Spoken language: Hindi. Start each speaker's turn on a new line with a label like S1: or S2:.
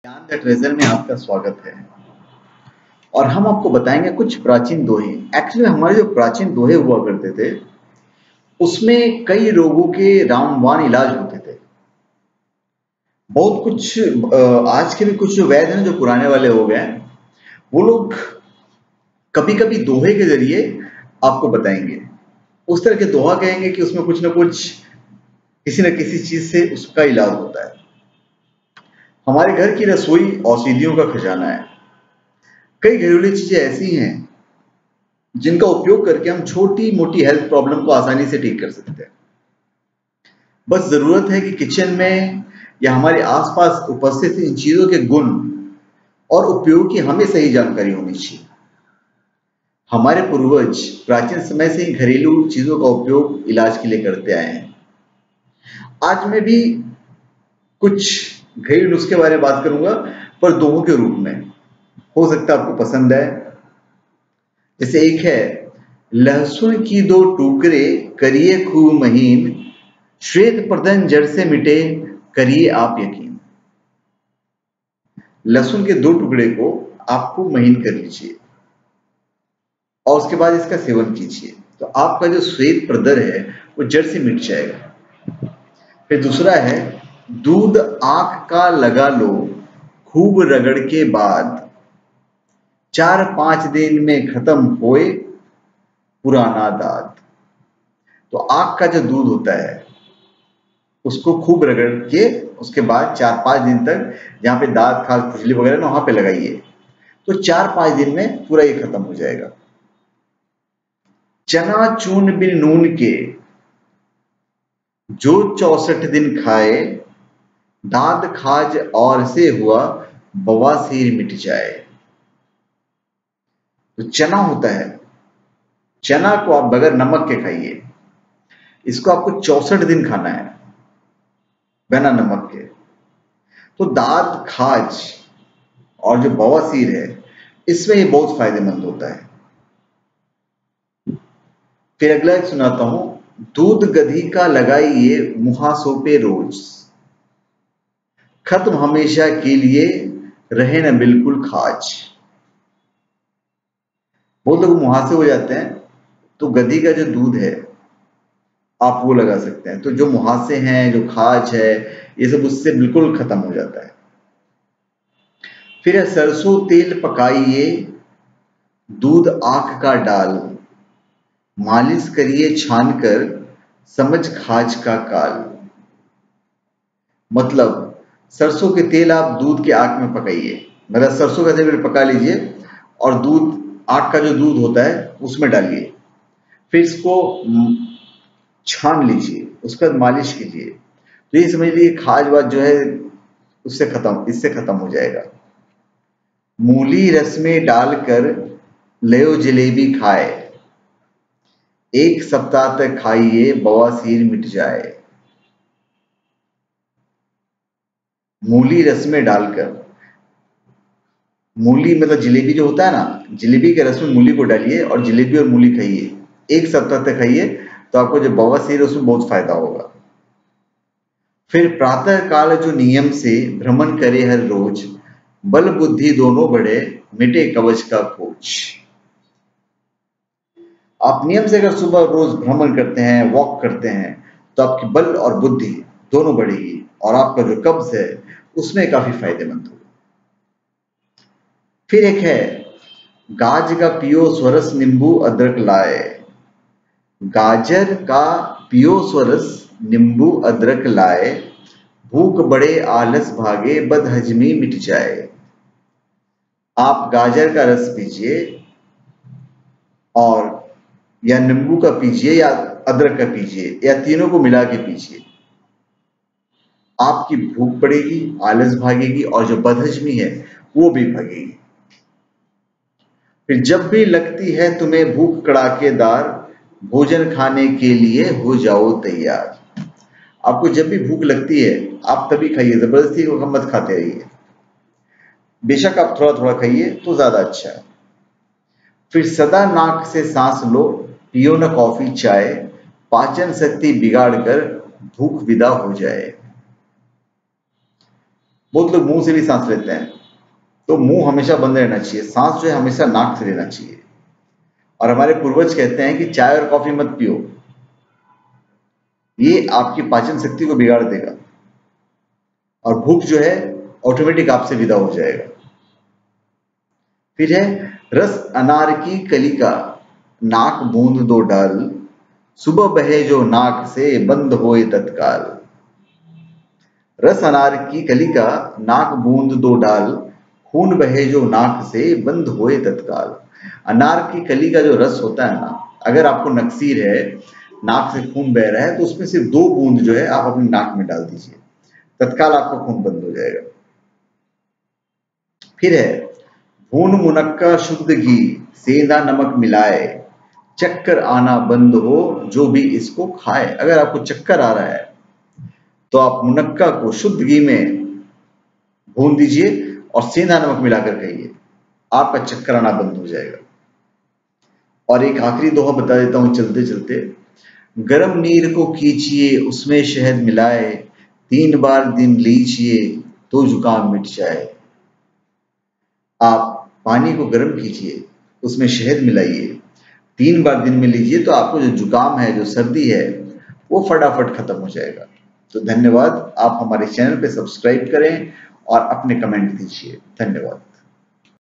S1: ज्ञान द ट्रेजर में आपका स्वागत है। और हम आपको बताएंगे कुछ प्राचीन दोहे। एक्चुअली हमारे जो प्राचीन दोहे हुआ करते थे उसमें कई रोगों के रामबाण इलाज होते थे। बहुत कुछ आज के भी कुछ जो वैद्य हैं जो पुराने वाले हो गए वो लोग कभी कभी दोहे के जरिए आपको बताएंगे। उस तरह के दोहा कहेंगे कि उसमें कुछ ना कुछ किसी न किसी चीज से उसका इलाज होता है। हमारे घर की रसोई औषधियों का खजाना है। कई घरेलू चीजें ऐसी हैं जिनका उपयोग करके हम छोटी मोटी हेल्थ प्रॉब्लम को आसानी से ठीक कर सकते हैं। बस जरूरत है कि किचन में या हमारे आसपास उपस्थित इन चीजों के गुण और उपयोग की हमें सही जानकारी होनी चाहिए। हमारे पूर्वज प्राचीन समय से ही घरेलू चीजों का उपयोग इलाज के लिए करते आए हैं। आज मैं भी कुछ घरेलू नुस्खे के बारे में बात करूंगा, पर दोहों के रूप में। हो सकता है आपको पसंद है। जैसे एक है, लहसुन की दो टुकड़े करिए खूब महीन, श्वेत प्रदन जड़ से मिटे करिए आप यकीन। लहसुन के दो टुकड़े को आपको महीन कर लीजिए और उसके बाद इसका सेवन कीजिए तो आपका जो श्वेत प्रदर है वो जड़ से मिट जाएगा। फिर दूसरा है, दूध आंख का लगा लो खूब रगड़ के बाद, 4-5 दिन में खत्म होए पुराना दाद। तो आंख का जो दूध होता है उसको खूब रगड़ के उसके बाद 4-5 दिन तक जहां पे दांत खाल खुजली वगैरह ना वहां पे लगाइए तो 4-5 दिन में पूरा ये खत्म हो जाएगा। चना चून बिन नून के जो 64 दिन खाए, दाद खाज और से हुआ बवासीर मिट जाए। तो चना होता है, चना को आप बगैर नमक के खाइए। इसको आपको 64 दिन खाना है बिना नमक के। तो दाद खाज और जो बवासीर है इसमें ये बहुत फायदेमंद होता है। फिर अगला एक सुनाता हूं, दूध गधी का लगाइए मुहासों पे रोज, खत्म हमेशा के लिए रहे न बिल्कुल खाज। बहुत लोग मुहासे हो जाते हैं तो गधी का जो दूध है आप वो लगा सकते हैं, तो जो मुहासे हैं जो खाज है ये सब उससे बिल्कुल खत्म हो जाता है। फिर है, सरसों तेल पकाइए दूध आंख का डाल, मालिश करिए छान कर समझ खाज का काल। मतलब सरसों के तेल आप दूध के आंख में पकाइए, मतलब सरसों का तेल पका लीजिए और दूध आंख का जो दूध होता है उसमें डालिए, फिर इसको छान लीजिए, उसके बाद मालिश कीजिए तो ये समझ लीजिए खाज वाज जो है इससे खत्म हो जाएगा। मूली रस में डालकर लेयो जलेबी खाए, 1 सप्ताह तक खाइए बवासीर मिट जाए। मूली रस में डालकर, मूली मतलब जलेबी जो होता है ना, जलेबी के रस में मूली को डालिए और जलेबी और मूली खाइए, 1 सप्ताह तक खाइए तो आपको जो बवासीर है उसमें बहुत फायदा होगा। फिर प्रातः काल जो नियम से भ्रमण करे हर रोज, बल बुद्धि दोनों बढ़े मिटे कवच का खोज। आप नियम से अगर सुबह रोज भ्रमण करते हैं, वॉक करते हैं तो आपकी बल और बुद्धि दोनों बढ़ेगी और आपका जो कब्ज है उसमें काफी फायदेमंद होगा। फिर एक है, गाज का पियो स्वरस नींबू अदरक लाए, गाजर का पियो स्वरस नींबू अदरक लाए, भूख बढ़े आलस भागे बदहजमी मिट जाए। आप गाजर का रस पीजिए और या नींबू का पीजिए या अदरक का पीजिए या तीनों को मिला के पीजिए, आपकी भूख बढ़ेगी, आलस भागेगी और जो बदहजमी है वो भी भागेगी। फिर जब भी लगती है तुम्हें भूख कड़ाकेदार, भोजन खाने के लिए हो जाओ तैयार। आपको जब भी भूख लगती है आप तभी खाइए, जबरदस्ती को मत खाते रहिए। बेशक आप थोड़ा थोड़ा खाइए तो ज्यादा अच्छा है। फिर सदा नाक से सांस लो, पियो न कॉफी चाय, पाचन शक्ति बिगाड़ कर भूख विदा हो जाए। बहुत लोग मुंह से भी सांस लेते हैं, तो मुंह हमेशा बंद रहना चाहिए, सांस जो है हमेशा नाक से लेना चाहिए। और हमारे पूर्वज कहते हैं कि चाय और कॉफी मत पियो, ये आपकी पाचन शक्ति को बिगाड़ देगा और भूख जो है ऑटोमेटिक आपसे विदा हो जाएगा। फिर है रस अनार की कली का, नाक बूंद दो डाल, सुबह बहे जो नाक से बंद होए तत्काल। रस अनार की कली का, नाक बूंद दो डाल, खून बहे जो नाक से बंद होए तत्काल। अनार की कली का जो रस होता है ना, अगर आपको नक्सीर है, नाक से खून बह रहा है, तो उसमें सिर्फ 2 बूंद जो है आप अपनी नाक में डाल दीजिए, तत्काल आपका खून बंद हो जाएगा। फिर है भून मुनक्का शुद्ध घी, सेंधा नमक मिलाए, चक्कर आना बंद हो जो भी इसको खाए। अगर आपको चक्कर आ रहा है तो आप मुनक्का को शुद्ध घी में भून दीजिए और सेंधा नमक मिलाकर खाइए, आपका चक्कर आना बंद हो जाएगा। और एक आखिरी दोहा बता देता हूं चलते चलते। गरम नीर को कीजिए उसमें शहद मिलाए, 3 बार दिन लीजिए तो जुकाम मिट जाए। आप पानी को गर्म कीजिए, उसमें शहद मिलाइए, 3 बार दिन में लीजिए तो आपको जो जुकाम है, जो सर्दी है, वो फटाफट खत्म हो जाएगा। तो धन्यवाद, आप हमारे चैनल पे सब्सक्राइब करें और अपने कमेंट दीजिए। धन्यवाद।